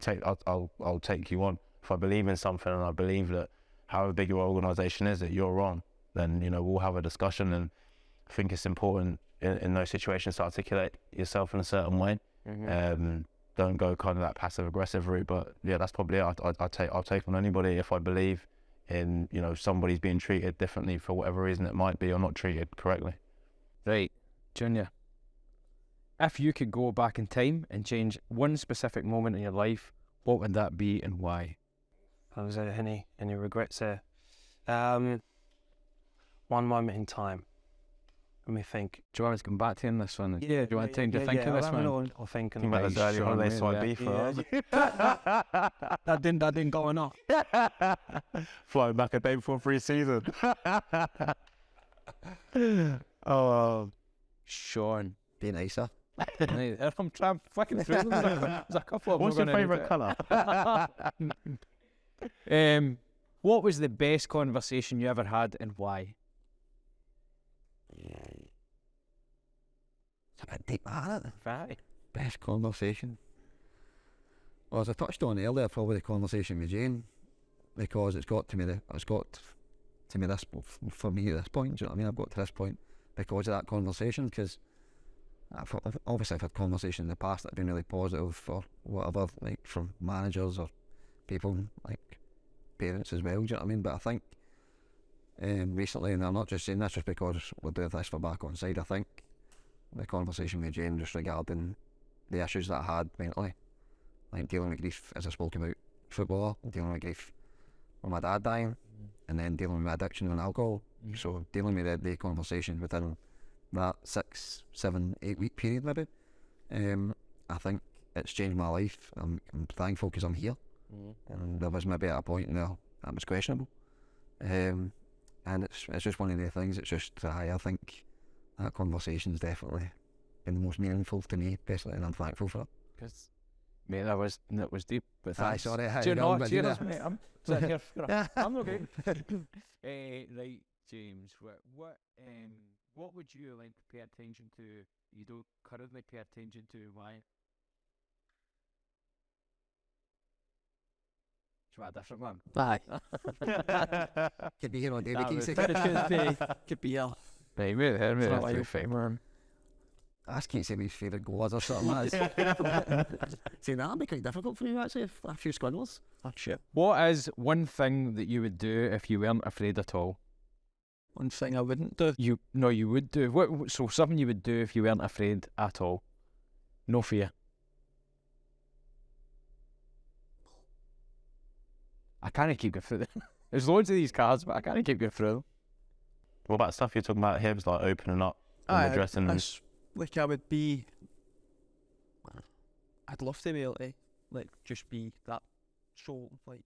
take you on. If I believe in something and I believe that however big your organisation is, that you're wrong, then, you know, we'll have a discussion. And I think it's important in those situations to articulate yourself in a certain way. Don't go kind of that passive aggressive route. But yeah, that's probably it. I'll take on anybody if I believe in, you know, somebody's being treated differently for whatever reason it might be, or not treated correctly. Right, Junior. If you could go back in time and change one specific moment in your life, what would that be and why? Was there any regrets there? One moment in time. Let me think. Do you want me to come back to you on this one? Yeah. Do you want time to think of this one? I'll think. Think about those early Sean, holidays to really, Ibiza. That didn't go enough. Flying back a day before pre-season. Sean. Be nicer. Right, I'm trying fucking through them. There's a couple of them. What's your favourite colour? What was the best conversation you ever had and why? It's a bit deep, isn't it? Right. Best conversation. Well, as I touched on earlier, probably the conversation with Jane, because it's got to me this for me at this point. Do you know what I mean? I've got to this point because of that conversation. Because obviously I've had conversations in the past that have been really positive for whatever, like from managers or people like parents as well. Do you know what I mean? But I think recently, and I'm not just saying this just because we're doing this for Back Onside, I think the conversation with Jane just regarding the issues that I had mentally, like dealing with grief, as I spoke about footballer, dealing with grief with my dad dying, and then dealing with my addiction and alcohol. So dealing with the conversation within that 6, 7, 8 week period maybe, I think it's changed my life. I'm thankful because I'm here, and there was maybe at a point there that was questionable, and it's just one of the things. It's just I think that conversation's definitely been the most meaningful to me personally, and I'm thankful for it. Because, mate, that was deep. But Aye, thanks. sorry, Do you know, but cheers, you know. mate. I'm sitting here. I'm okay. Right, James. What would you like to pay attention to? You don't currently pay attention to, why? Try a different one. Aye. Could be here on day. That We was- keep Could be a Right, mate, For a that's while. fine, man. I can't say my favourite goals or something. See, that'd be quite difficult for me actually. A few squigglers. oh shit. What is one thing that you would do if you weren't afraid at all? One thing I wouldn't do. You would do. So something you would do if you weren't afraid at all. No fear. I can't keep going through them. There's loads of these cards, but I can't keep going through them. What about stuff you're talking about here? Was like opening up in the dressing room. Like I would be. I'd love to be able to like just be that soul like.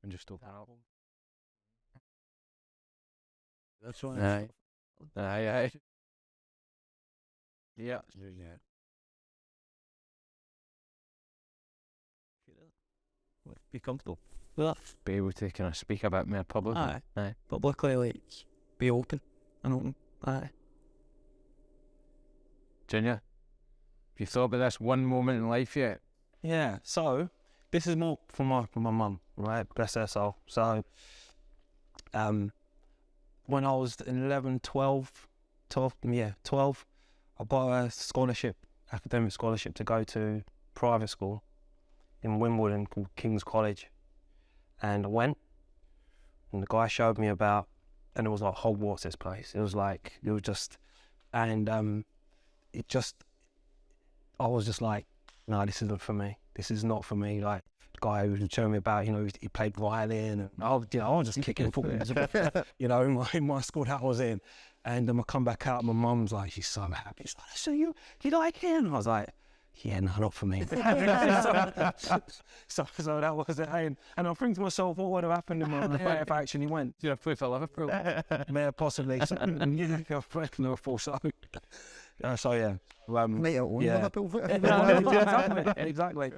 And just open up. That's what. Aye. Aye. Yeah. Be comfortable with that. Be able to kind of speak a bit more publicly. Aye. Aye. Publicly, like be open and open. Aye. Junior, have you thought about this one moment in life yet? Yeah, so this is more for my mum, right? Bless her soul. So, when I was 11, 12, I got a scholarship, academic scholarship to go to private school in Wimbledon called King's College. And I went, and the guy showed me about, and it was like Hogwarts, this place. I was just like, no, this isn't for me. This is not for me. Like, the guy who was showing me about, he played violin, and I was just kicking football, in my school that I was in. And then I come back out, my mum's like, she's so happy. She's like, so you like him? I was like, yeah, no, not for me. so that was it. And I think to myself, what would have happened in my life if I actually went? You'd have played for Liverpool. Yeah, possibly. So, yeah, Liverpool. So yeah. Might have owned yeah. Liverpool. Exactly.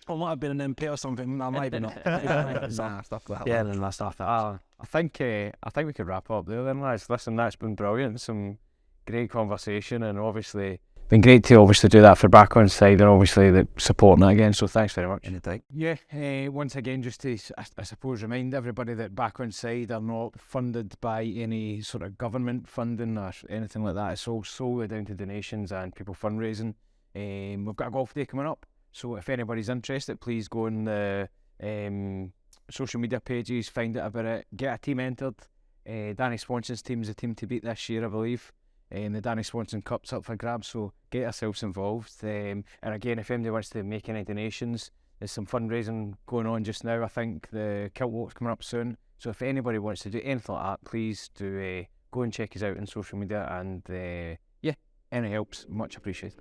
I might have been an MP or something. No, maybe not. Nah, stuff like that. Yeah, and that's stuff. I think we could wrap up there then, lads. Listen, that's been brilliant. Some great conversation, and obviously been great to do that for Back Onside, and obviously the supporting that again. So thanks very much. Anything. Yeah. Once again, just to I suppose remind everybody that Back Onside are not funded by any sort of government funding or anything like that. It's all solely down to donations and people fundraising. We've got a golf day coming up, so if anybody's interested, please go on the social media pages, find out about it, get a team entered. Danny Swanson's team is the team to beat this year, I believe. The Danny Swanson Cup's up for grabs, so get yourselves involved. And again, if anybody wants to make any donations, there's some fundraising going on just now. I think the Kilt Walk's coming up soon, so if anybody wants to do anything like that, please do go and check us out on social media, and yeah, any help's much appreciated.